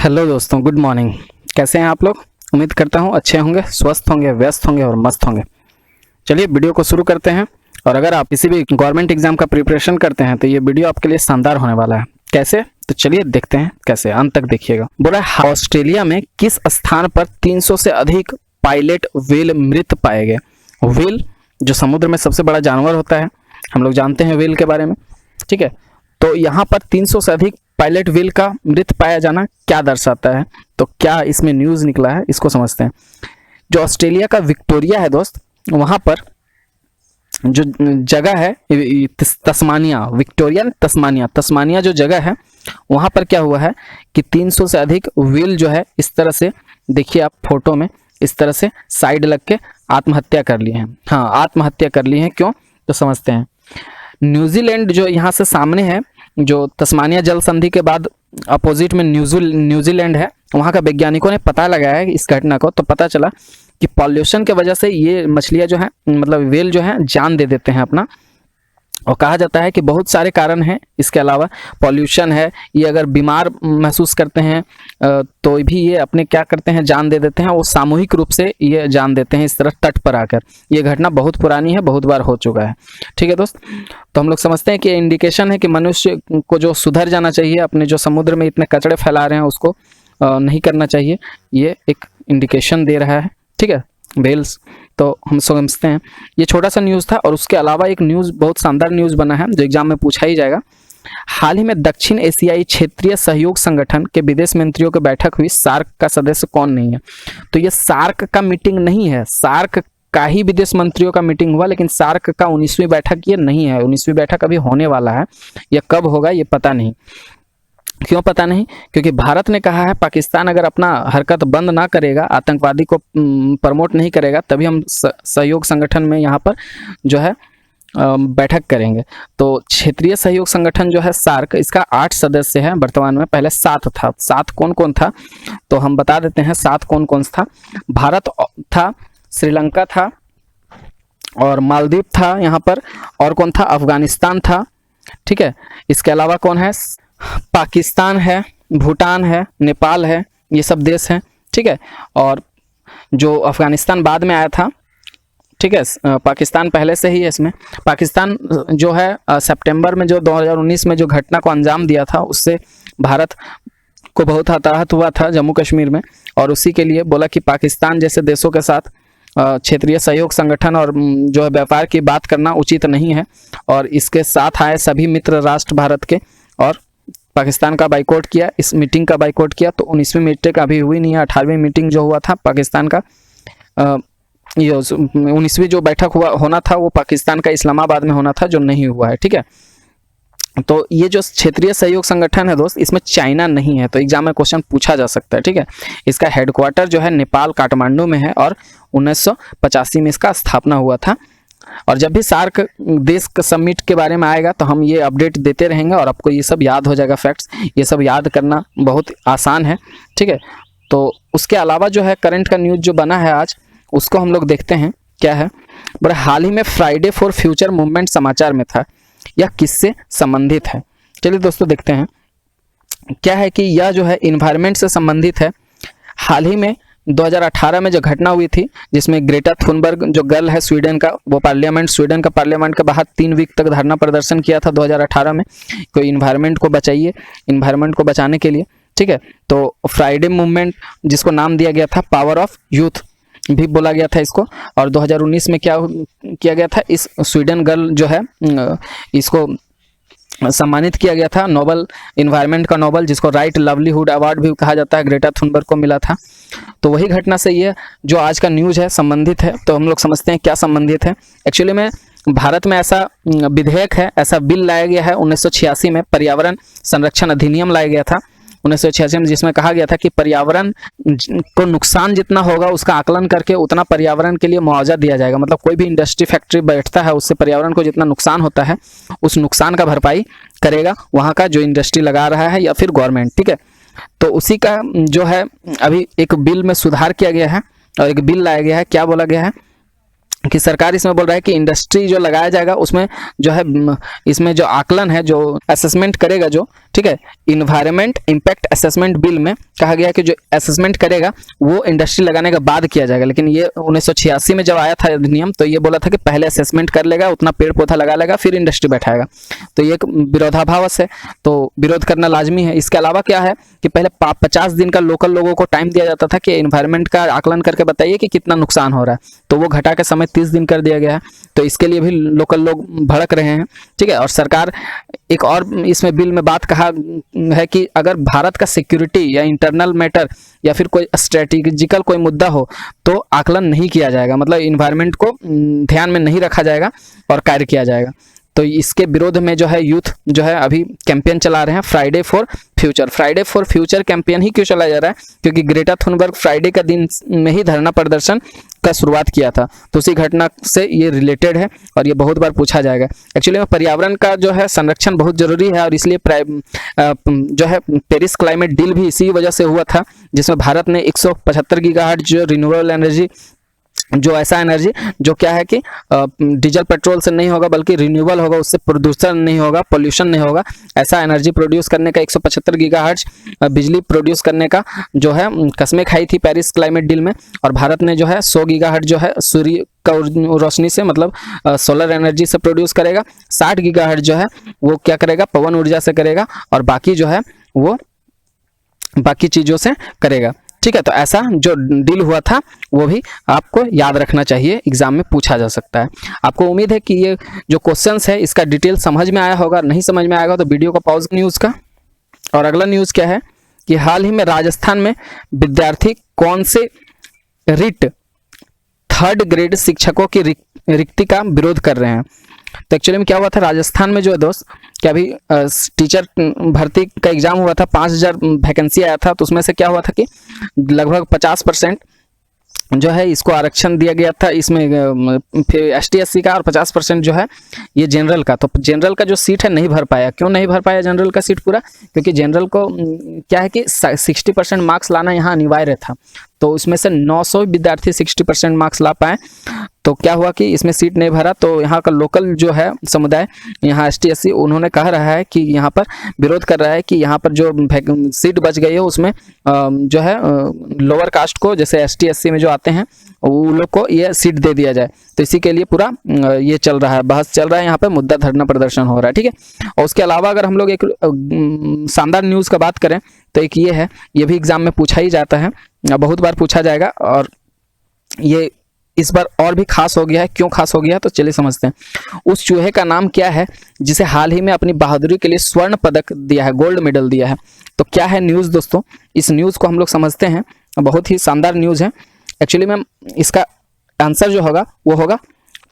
Hello दोस्तों, good morning. कैसे हैं आप लोग? उम्मीद करता हूं अच्छे होंगे, स्वस्थ होंगे, व्यस्त होंगे और मस्त होंगे। चलिए वीडियो को शुरू करते हैं। और अगर आप किसी भी गवर्नमेंट एग्जाम का प्रिपरेशन करते हैं तो ये वीडियो आपके लिए शानदार होने वाला है। कैसे? तो चलिए देखते हैं कैसे, अंत तक देखिएगा। बोला ऑस्ट्रेलिया में किस स्थान पर 300 से अधिक पायलट व्हेल मृत पाए गए। व्हेल जो समुद्र में सबसे बड़ा जानवर होता है, हम लोग जानते हैं व्हेल के बारे में, ठीक है। तो यहाँ पर 300 से अधिक पायलट व्हेल का मृत पाया जाना क्या दर्शाता है? तो क्या इसमें न्यूज़ निकला है, इसको समझते हैं। जो ऑस्ट्रेलिया का विक्टोरिया है दोस्त, वहाँ पर जो जगह है तस्मानिया, विक्टोरिया तस्मानिया जो जगह है, वहाँ पर क्या हुआ है कि 300 से अधिक व्हेल जो है इस तरह से, देखिए आप फोटो में, इस तरह से साइड लग के आत्महत्या कर लिए हैं। हाँ, आत्महत्या कर लिए हैं। क्यों? तो समझते हैं। न्यूजीलैंड जो यहाँ से सामने है, जो तस्मानिया जल संधि के बाद अपोजिट में न्यूजीलैंड है, वहाँ का वैज्ञानिकों ने पता लगाया है इस घटना को। तो पता चला कि पॉल्यूशन के वजह से ये मछलियाँ जो हैं, मतलब व्हेल जो हैं, जान दे देते हैं अपना। और कहा जाता है कि बहुत सारे कारण हैं इसके अलावा। पॉल्यूशन है, ये अगर बीमार महसूस करते हैं तो भी ये अपने क्या करते हैं, जान दे देते हैं। वो सामूहिक रूप से ये जान देते हैं इस तरह तट पर आकर। ये घटना बहुत पुरानी है, बहुत बार हो चुका है, ठीक है दोस्त। तो हम लोग समझते हैं कि इंडिकेशन है कि मनुष्य को जो सुधर जाना चाहिए, अपने जो समुद्र में इतने कचरे फैला रहे हैं उसको नहीं करना चाहिए। ये एक इंडिकेशन दे रहा है, ठीक है, व्हेल्स। तो हम समझते हैं। ये छोटा सा न्यूज़ था। और उसके अलावा एक न्यूज़, बहुत शानदार न्यूज़ बना है जो एग्जाम में पूछा ही जाएगा। हाल ही में दक्षिण एशियाई क्षेत्रीय सहयोग संगठन के विदेश मंत्रियों की बैठक हुई। सार्क का सदस्य कौन नहीं है? तो ये सार्क का मीटिंग नहीं है, सार्क का ही विदेश मंत्रियों का मीटिंग हुआ, लेकिन सार्क का 19वीं बैठक ये नहीं है। 19वीं बैठक अभी होने वाला है, यह कब होगा ये पता नहीं। क्यों पता नहीं? क्योंकि भारत ने कहा है पाकिस्तान अगर अपना हरकत बंद ना करेगा, आतंकवादी को प्रमोट नहीं करेगा, तभी हम सहयोग संगठन में यहाँ पर जो है बैठक करेंगे। तो क्षेत्रीय सहयोग संगठन जो है सार्क, इसका 8 सदस्य है वर्तमान में। पहले 7 था। 7 कौन कौन था तो हम बता देते हैं। 7 कौन कौन था? भारत था, श्रीलंका था, और मालदीव था यहाँ पर, और कौन था? अफगानिस्तान था, ठीक है। इसके अलावा कौन है? पाकिस्तान है, भूटान है, नेपाल है, ये सब देश हैं, ठीक है। और जो अफगानिस्तान बाद में आया था, ठीक है, पाकिस्तान पहले से ही है इसमें। पाकिस्तान जो है सितंबर में जो 2019 में जो घटना को अंजाम दिया था, उससे भारत को बहुत हताहत हुआ था जम्मू कश्मीर में। और उसी के लिए बोला कि पाकिस्तान जैसे देशों के साथ क्षेत्रीय सहयोग संगठन और जो है व्यापार की बात करना उचित नहीं है। और इसके साथ आए सभी मित्र राष्ट्र भारत के, और पाकिस्तान का बाइकआउट किया, इस मीटिंग का बाइकआउट किया। तो 19वीं मीटिंग अभी हुई नहीं है। 18वीं मीटिंग जो हुआ था पाकिस्तान का, ये 19वीं जो बैठक होना था वो पाकिस्तान का इस्लामाबाद में होना था, जो नहीं हुआ है, ठीक है। तो ये जो क्षेत्रीय सहयोग संगठन है दोस्त, इसमें चाइना नहीं है। तो एग्जाम में क्वेश्चन पूछा जा सकता है, ठीक है। इसका हेडक्वार्टर जो है नेपाल काठमांडू में है, और 1985 में इसका स्थापना हुआ था। और जब भी सार्क देश का समिट के बारे में आएगा तो हम ये अपडेट देते रहेंगे, और आपको ये सब याद हो जाएगा फैक्ट्स। ये सब याद करना बहुत आसान है, ठीक है। तो उसके अलावा जो है करंट का न्यूज़ जो बना है आज, उसको हम लोग देखते हैं क्या है। बड़ा हाल ही में फ्राइडे फॉर फ्यूचर मूवमेंट समाचार में था। यह किससे संबंधित है? चलिए दोस्तों देखते हैं क्या है कि यह जो है इन्वायरमेंट से संबंधित है। हाल ही में 2018 में जो घटना हुई थी, जिसमें ग्रेटा थुनबर्ग जो गर्ल है स्वीडन का, वो स्वीडन का पार्लियामेंट के बाहर 3 वीक तक धरना प्रदर्शन किया था 2018 में। कोई इन्वायरमेंट को बचाइए, इन्वायरमेंट को बचाने के लिए, ठीक है। तो फ्राइडे मूवमेंट जिसको नाम दिया गया था पावर ऑफ यूथ भी बोला गया था इसको। और 2019 में क्या किया गया था? इस स्वीडन गर्ल जो है इसको सम्मानित किया गया था नोबल, इन्वायरमेंट का नोबल, जिसको राइट लाइवलीहुड अवार्ड भी कहा जाता है, ग्रेटा थुनबर्ग को मिला था। तो वही घटना से ये जो आज का न्यूज़ है संबंधित है। तो हम लोग समझते हैं क्या संबंधित है। एक्चुअली में भारत में ऐसा विधेयक है, ऐसा बिल लाया गया है 1986 में, पर्यावरण संरक्षण अधिनियम लाया गया था 1986 में, जिसमें कहा गया था कि पर्यावरण को नुकसान जितना होगा उसका आकलन करके उतना पर्यावरण के लिए मुआवजा दिया जाएगा। मतलब कोई भी इंडस्ट्री फैक्ट्री बैठता है, उससे पर्यावरण को जितना नुकसान होता है उस नुकसान का भरपाई करेगा वहाँ का जो इंडस्ट्री लगा रहा है या फिर गवर्नमेंट, ठीक है। तो उसी का जो है अभी एक बिल में सुधार किया गया है, और एक बिल लाया गया है। क्या बोला गया है कि सरकार इसमें बोल रहा है कि इंडस्ट्री जो लगाया जाएगा उसमें जो है, इसमें जो आकलन है, जो असेसमेंट करेगा जो, ठीक है, इन्वायरमेंट इम्पैक्ट असेसमेंट बिल में कहा गया कि जो असेसमेंट करेगा वो इंडस्ट्री लगाने के बाद किया जाएगा, लेकिन ये 1986 में जब आया था अधिनियम तो ये बोला था कि पहले असेसमेंट कर लेगा, उतना पेड़ पौधा लगा लेगा, फिर इंडस्ट्री बैठाएगा। तो ये एक विरोधाभास है, तो विरोध करना लाजमी है। इसके अलावा क्या है कि पहले 50 दिन का लोकल लोगों को टाइम दिया जाता था कि एनवायरनमेंट का आकलन करके बताइए कि कितना नुकसान हो रहा है, तो वो घटा के समय 30 दिन कर दिया गया है। तो इसके लिए भी लोकल लोग भड़क रहे हैं, ठीक है। और सरकार एक और इसमें बिल में बात कहा है कि अगर भारत का सिक्योरिटी या इंटरनल मैटर या फिर कोई स्ट्रेटेजिकल कोई मुद्दा हो तो आकलन नहीं किया जाएगा, मतलब इन्वायरमेंट को ध्यान में नहीं रखा जाएगा और कार्य किया जाएगा। तो इसके विरोध में जो है यूथ जो है अभी कैंपेन चला रहे हैं, Friday for Future. Friday for Future campaign ही क्यों चलाया जा रहा है? क्योंकि ग्रेटा थुनबर्ग फ्राइडे का दिन में ही धरना प्रदर्शन का शुरुआत किया था, तो उसी घटना से ये रिलेटेड है और ये बहुत बार पूछा जाएगा। एक्चुअली में पर्यावरण का जो है संरक्षण बहुत जरूरी है और इसलिए जो है पेरिस क्लाइमेट डील भी इसी वजह से हुआ था, जिसमें भारत ने 175 गीगाहर्ट्ज जो रिन्यूएबल एनर्जी, जो ऐसा एनर्जी जो क्या है कि डीजल पेट्रोल से नहीं होगा बल्कि रिन्यूएबल होगा, उससे प्रदूषण नहीं होगा, पोल्यूशन नहीं होगा, ऐसा एनर्जी प्रोड्यूस करने का 175 गीगाहर्ट्ज बिजली प्रोड्यूस करने का जो है कस्में खाई थी पेरिस क्लाइमेट डील में। और भारत ने जो है 100 गीगाहर्ट्ज जो है सूर्य का रोशनी से मतलब सोलर एनर्जी से प्रोड्यूस करेगा, 60 गीगाहर्ट्ज जो है वो क्या करेगा, पवन ऊर्जा से करेगा, और बाकी जो है वो बाकी चीज़ों से करेगा, ठीक है। तो ऐसा जो डील हुआ था वो भी आपको याद रखना चाहिए, एग्जाम में पूछा जा सकता है। आपको उम्मीद है कि ये जो क्वेश्चंस है इसका डिटेल समझ में आया होगा, नहीं समझ में आएगा तो वीडियो को पॉज न्यूज़ का। और अगला न्यूज़ क्या है कि हाल ही में राजस्थान में विद्यार्थी कौन से रिट 3rd ग्रेड शिक्षकों की रिक्ति का विरोध कर रहे हैं। तो एक्चुअली में क्या हुआ था राजस्थान में जो है दोस्त, कि अभी टीचर भर्ती का एग्जाम हुआ था, 5000 वैकेंसी आया था, तो उसमें से क्या हुआ था कि लगभग 50% जो है इसको आरक्षण दिया गया था, इसमें ST SC का, और 50% जो है ये जनरल का। तो जनरल का जो सीट है नहीं भर पाया। क्यों नहीं भर पाया जनरल का सीट पूरा? क्योंकि जनरल को क्या है कि 60% मार्क्स लाना यहाँ अनिवार्य था, तो उसमें से 900 विद्यार्थी 60% मार्क्स ला पाए। तो क्या हुआ कि इसमें सीट नहीं भरा, तो यहाँ का लोकल जो है समुदाय, यहाँ ST SC, उन्होंने कह रहा है कि यहाँ पर विरोध कर रहा है कि यहाँ पर जो सीट बच गई है उसमें जो है लोअर कास्ट को, जैसे ST SC में जो आते हैं वो लोग को ये सीट दे दिया जाए। तो इसी के लिए पूरा ये चल रहा है, बहस चल रहा है, यहाँ पे मुद्दा धरना प्रदर्शन हो रहा है, ठीक है। और उसके अलावा अगर हम लोग एक शानदार न्यूज़ का बात करें तो एक ये है, ये भी एग्जाम में पूछा ही जाता है, बहुत बार पूछा जाएगा, और ये इस बार और भी खास हो गया है। क्यों खास हो गया है तो चलिए समझते हैं। उस चूहे का नाम क्या है जिसे हाल ही में अपनी बहादुरी के लिए स्वर्ण पदक दिया है, गोल्ड मेडल दिया है? तो क्या है न्यूज़ दोस्तों, इस न्यूज़ को हम लोग समझते हैं, बहुत ही शानदार न्यूज़ है। एक्चुअली में इसका आंसर जो होगा वो होगा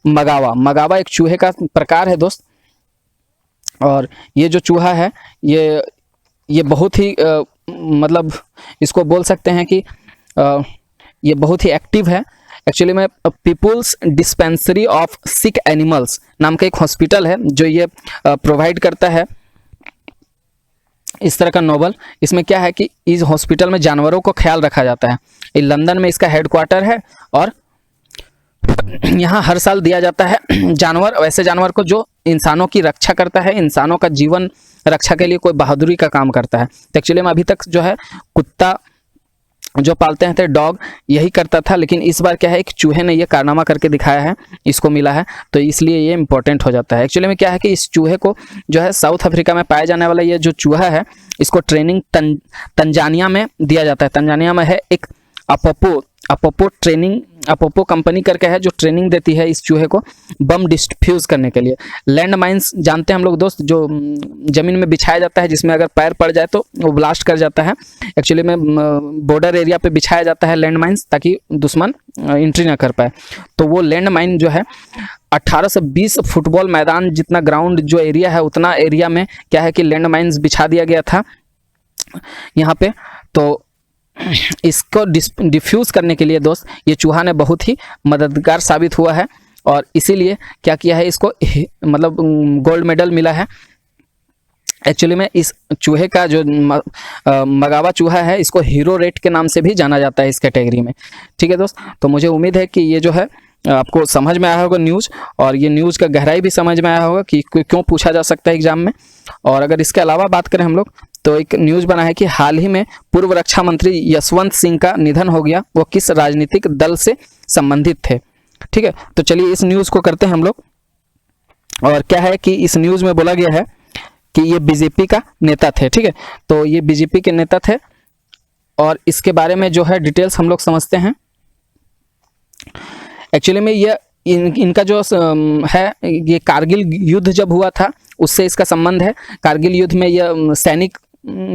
मगावा। मगावा एक चूहे का प्रकार है दोस्त, और ये जो चूहा है ये बहुत ही मतलब इसको बोल सकते हैं कि ये बहुत ही एक्टिव है। एक्चुअली में peoples dispensary of sick animals नाम का एक हॉस्पिटल है जो ये प्रोवाइड करता है इस तरह का नोबल। इसमें क्या है कि इस हॉस्पिटल में जानवरों को ख्याल रखा जाता है। ये लंदन में इसका हेडक्वार्टर है, और यहाँ हर साल दिया जाता है जानवर, वैसे जानवर को जो इंसानों की रक्षा करता है, इंसानों का जीवन रक्षा के लिए कोई बहादुरी का काम करता है। तो एक्चुअली में अभी तक जो है कुत्ता जो पालते हैं थे, डॉग, यही करता था, लेकिन इस बार क्या है एक चूहे ने ये कारनामा करके दिखाया है, इसको मिला है, तो इसलिए ये इंपॉर्टेंट हो जाता है। एक्चुअली में क्या है कि इस चूहे को जो है साउथ अफ्रीका में पाया जाने वाला ये जो चूहा है, इसको ट्रेनिंग तंजानिया में दिया जाता है। तंजानिया में है एक अपोपो कंपनी करके है जो ट्रेनिंग देती है इस चूहे को बम डिस्फ्यूज करने के लिए। लैंड माइंस जानते हैं हम लोग दोस्त, जो जमीन में बिछाया जाता है, जिसमें अगर पैर पड़ जाए तो वो ब्लास्ट कर जाता है। एक्चुअली में बॉर्डर एरिया पे बिछाया जाता है लैंड माइंस, ताकि दुश्मन एंट्री ना कर पाए। तो वो लैंड माइन जो है 18 से 20 फुटबॉल मैदान जितना ग्राउंड जो एरिया है, उतना एरिया में क्या है कि लैंड माइंस बिछा दिया गया था यहाँ पे। तो इसको डिफ्यूज करने के लिए दोस्त ये चूहा ने बहुत ही मददगार साबित हुआ है, और इसीलिए क्या किया है, इसको मतलब गोल्ड मेडल मिला है। एक्चुअली में इस चूहे का जो मगावा चूहा है, इसको हीरो रेट के नाम से भी जाना जाता है इस कैटेगरी में, ठीक है दोस्त। तो मुझे उम्मीद है कि ये जो है आपको समझ में आया होगा न्यूज़, और ये न्यूज़ का गहराई भी समझ में आया होगा कि क्यों पूछा जा सकता है एग्जाम में। और अगर इसके अलावा बात करें हम लोग तो एक न्यूज बना है कि हाल ही में पूर्व रक्षा मंत्री यशवंत सिंह का निधन हो गया, वो किस राजनीतिक दल से संबंधित थे। ठीक है, तो चलिए इस न्यूज को करते हैं हम लोग। और क्या है कि इस न्यूज में बोला गया है कि ये बीजेपी का नेता थे। ठीक है, तो ये बीजेपी के नेता थे और इसके बारे में जो है डिटेल्स हम लोग समझते हैं। एक्चुअली में ये इनका जो है ये कारगिल युद्ध जब हुआ था उससे इसका संबंध है। कारगिल युद्ध में ये सैनिक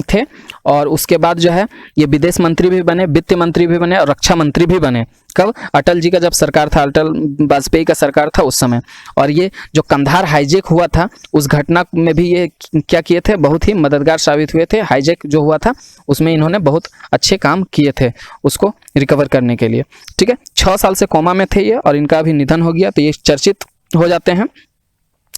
थे और उसके बाद जो है ये विदेश मंत्री भी बने, वित्त मंत्री भी बने और रक्षा मंत्री भी बने। कब? अटल जी का जब सरकार था, अटल वाजपेयी का सरकार था उस समय। और ये जो कंधार हाईजैक हुआ था उस घटना में भी ये क्या किए थे, बहुत ही मददगार साबित हुए थे। हाईजैक जो हुआ था उसमें इन्होंने बहुत अच्छे काम किए थे उसको रिकवर करने के लिए। ठीक है, 6 साल से कोमा में थे ये और इनका अभी निधन हो गया, तो ये चर्चित हो जाते हैं,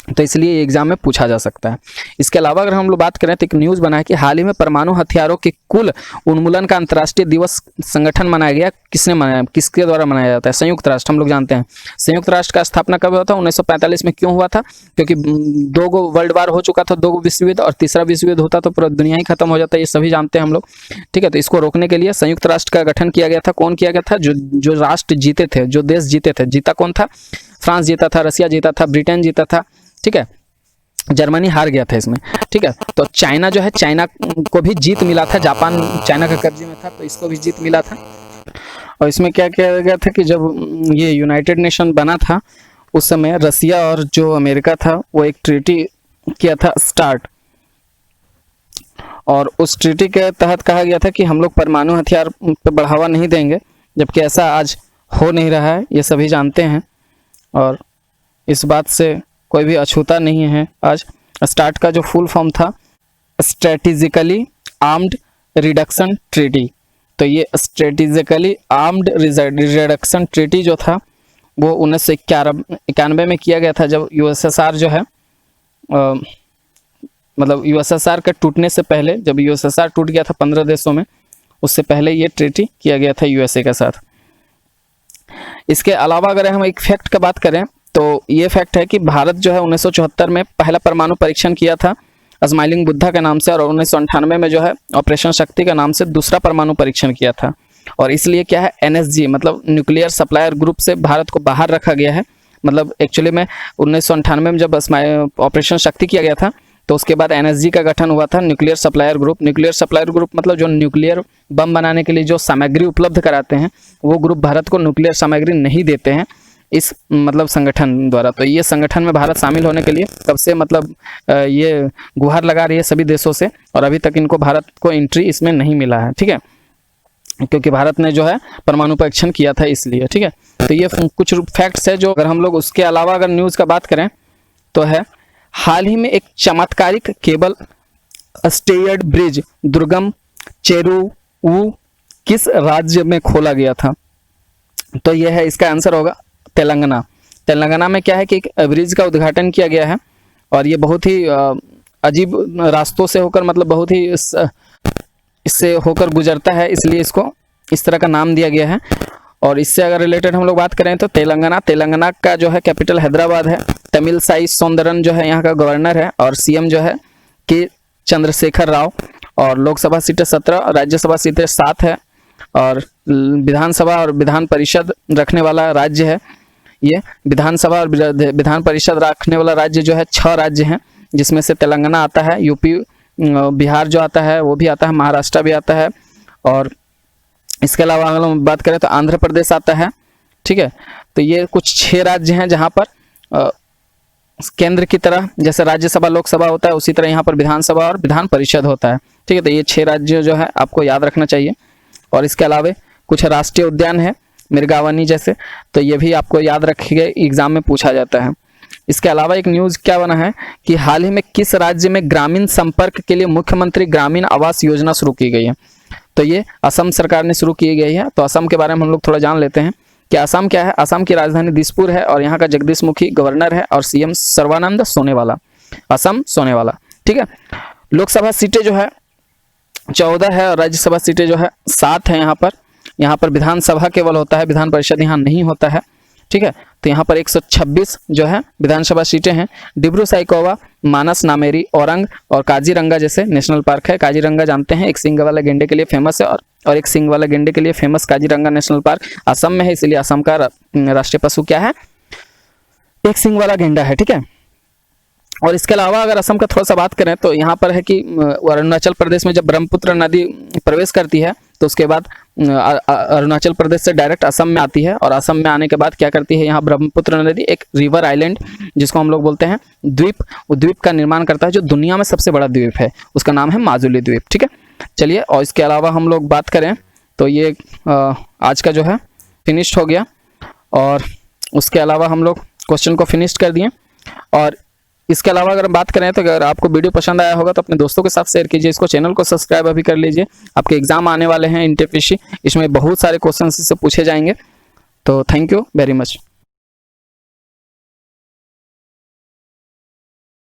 तो इसलिए एग्जाम में पूछा जा सकता है। इसके अलावा अगर हम लोग बात करें तो एक न्यूज़ बना है कि हाल ही में परमाणु हथियारों के कुल उन्मूलन का अंतर्राष्ट्रीय दिवस संगठन मनाया गया। किसने मनाया, किसके द्वारा मनाया जाता है? संयुक्त राष्ट्र। हम लोग जानते हैं संयुक्त राष्ट्र का स्थापना कब हुआ था? 1945 में। क्यों हुआ था? क्योंकि 2 गो वर्ल्ड वार हो चुका था, 2 गो विश्व युद्ध, और तीसरा विश्व युद्ध होता तो पूरा दुनिया ही खत्म हो जाता है, ये सभी जानते हैं हम लोग। ठीक है, तो इसको रोकने के लिए संयुक्त राष्ट्र का गठन किया गया था। कौन किया गया था? जो राष्ट्र जीते थे, जो देश जीते थे। जीता कौन था? फ्रांस जीता था, रसिया जीता था, ब्रिटेन जीता था। ठीक है, जर्मनी हार गया था इसमें। ठीक है, तो चाइना जो है, चाइना को भी जीत मिला था, जापान चाइना के कब्जे में था तो इसको भी जीत मिला था। और इसमें क्या किया गया था कि जब ये यूनाइटेड नेशन बना था उस समय रसिया और जो अमेरिका था वो एक ट्रीटी किया था स्टार्ट, और उस ट्रीटी के तहत कहा गया था कि हम लोग परमाणु हथियार पे बढ़ावा नहीं देंगे, जबकि ऐसा आज हो नहीं रहा है, ये सभी जानते हैं और इस बात से कोई भी अछूता नहीं है। आज स्टार्ट का जो फुल फॉर्म था स्ट्रेटेजिकली आर्म्ड रिडक्शन ट्रीटी, तो ये स्ट्रेटेजिकली आर्म्ड रिडक्शन ट्रीटी जो था वो 1991 में किया गया था, जब यूएसएसआर जो है मतलब यूएसएसआर के टूटने से पहले, जब यूएसएसआर टूट गया था 15 देशों में, उससे पहले ये ट्रीटी किया गया था यूएसए के साथ। इसके अलावा अगर हम एक फैक्ट का बात करें तो ये फैक्ट है कि भारत जो है 1974 में पहला परमाणु परीक्षण किया था स्माइलिंग बुद्धा के नाम से, और 1998 में जो है ऑपरेशन शक्ति का नाम से दूसरा परमाणु परीक्षण किया था। और इसलिए क्या है, एनएसजी मतलब न्यूक्लियर सप्लायर ग्रुप से भारत को बाहर रखा गया है। मतलब एक्चुअली में 1998 में जब ऑपरेशन शक्ति किया गया था तो उसके बाद एनएसजी का गठन हुआ था, nuclear supplier group. Nuclear supplier group मतलब जो न्यूक्लियर बम बनाने के लिए जो सामग्री उपलब्ध कराते हैं, वो ग्रुप भारत को न्यूक्लियर सामग्री नहीं देते हैं इस मतलब संगठन द्वारा। तो ये संगठन में भारत शामिल होने के लिए कब से मतलब ये गुहार लगा रही है सभी देशों से, और अभी तक इनको भारत को एंट्री इसमें नहीं मिला है। ठीक है, क्योंकि भारत ने जो है परमाणु परीक्षण किया था इसलिए। ठीक है, तो ये कुछ फैक्ट्स है जो अगर हम लोग उसके अलावा अगर न्यूज़ का बात करें तो है हाल ही में एक चमत्कारिक केबल स्टेयर्ड ब्रिज दुर्गम चेरुवु किस राज्य में खोला गया था? तो यह है, इसका आंसर होगा तेलंगाना। तेलंगाना में क्या है कि एक ब्रिज का उद्घाटन किया गया है और ये बहुत ही अजीब रास्तों से होकर मतलब बहुत ही इससे होकर गुजरता है, इसलिए इसको इस तरह का नाम दिया गया है। और इससे अगर रिलेटेड हम लोग बात करें तो तेलंगाना का जो है कैपिटल हैदराबाद है। तमिलसाई सौंदरन जो है यहाँ का गवर्नर है और सीएम जो है के चंद्रशेखर राव। और लोकसभा सीटें 17, राज्यसभा सीटें 7 है और विधानसभा और विधान परिषद रखने वाला राज्य है ये। विधानसभा और विधान परिषद रखने वाला राज्य जो है 6 राज्य हैं, जिसमें से तेलंगाना आता है, यूपी बिहार जो आता है वो भी आता है, महाराष्ट्र भी आता है, और इसके अलावा अगर हम बात करें तो आंध्र प्रदेश आता है। ठीक है, तो ये कुछ 6 राज्य हैं जहाँ पर केंद्र की तरह जैसे राज्यसभा लोकसभा होता है उसी तरह यहाँ पर विधानसभा और विधान परिषद होता है। ठीक है, तो ये 6 राज्य जो है आपको याद रखना चाहिए। और इसके अलावा कुछ राष्ट्रीय उद्यान है मिर्गावनी जैसे, तो ये भी आपको याद रखिए, एग्जाम में पूछा जाता है। इसके अलावा एक न्यूज़ क्या बना है कि हाल ही में किस राज्य में ग्रामीण संपर्क के लिए मुख्यमंत्री ग्रामीण आवास योजना शुरू की गई है? तो ये असम सरकार ने शुरू की गई है। तो असम के बारे में हम लोग थोड़ा जान लेते हैं कि असम क्या है। असम की राजधानी दिसपुर है और यहाँ का जगदीश मुखी गवर्नर है और सीएम सर्बानंद सोनोवाल, असम सोनेवाला। ठीक है, लोकसभा सीटें जो है 14 है और राज्यसभा सीटें जो है 7 है। यहाँ पर विधानसभा केवल होता है, विधान परिषद यहाँ नहीं होता है। ठीक है, तो यहाँ पर 126 जो है विधानसभा सीटें हैं। डिब्रू साइखोवा, मानस, नामेरी, औरंग और काजीरंगा जैसे नेशनल पार्क है। काजीरंगा जानते हैं एक सींग वाला गेंडे के लिए फेमस है, और एक सींग वाला गेंडे के लिए famous Kaziranga national park Assam में है, इसलिए असम का राष्ट्रीय पशु क्या है? एक सींग वाला गेंडा है, ठीक है। और इसके अलावा अगर असम का थोड़ा सा बात करें तो यहाँ पर है कि अरुणाचल प्रदेश में जब ब्रह्मपुत्र नदी प्रवेश करती है तो उसके बाद अरुणाचल प्रदेश से डायरेक्ट असम में आती है, और असम में आने के बाद क्या करती है, यहाँ ब्रह्मपुत्र नदी एक रिवर आइलैंड जिसको हम लोग बोलते हैं द्वीप, वो द्वीप का निर्माण करता है, जो दुनिया में सबसे बड़ा द्वीप है, उसका नाम है माजुली द्वीप, ठीक है। चलिए, और इसके अलावा हम लोग बात करें तो ये आज का जो है फिनिश्ड हो गया, और उसके अलावा हम लोग क्वेश्चन को फिनिश कर दिए। और इसके अलावा अगर बात करें तो अगर आपको वीडियो पसंद आया होगा तो अपने दोस्तों के साथ शेयर कीजिए, इसको चैनल को सब्सक्राइब अभी कर लीजिए। आपके एग्जाम आने वाले हैं NTPC, इसमें बहुत सारे क्वेश्चन इससे पूछे जाएंगे। तो थैंक यू वेरी मच।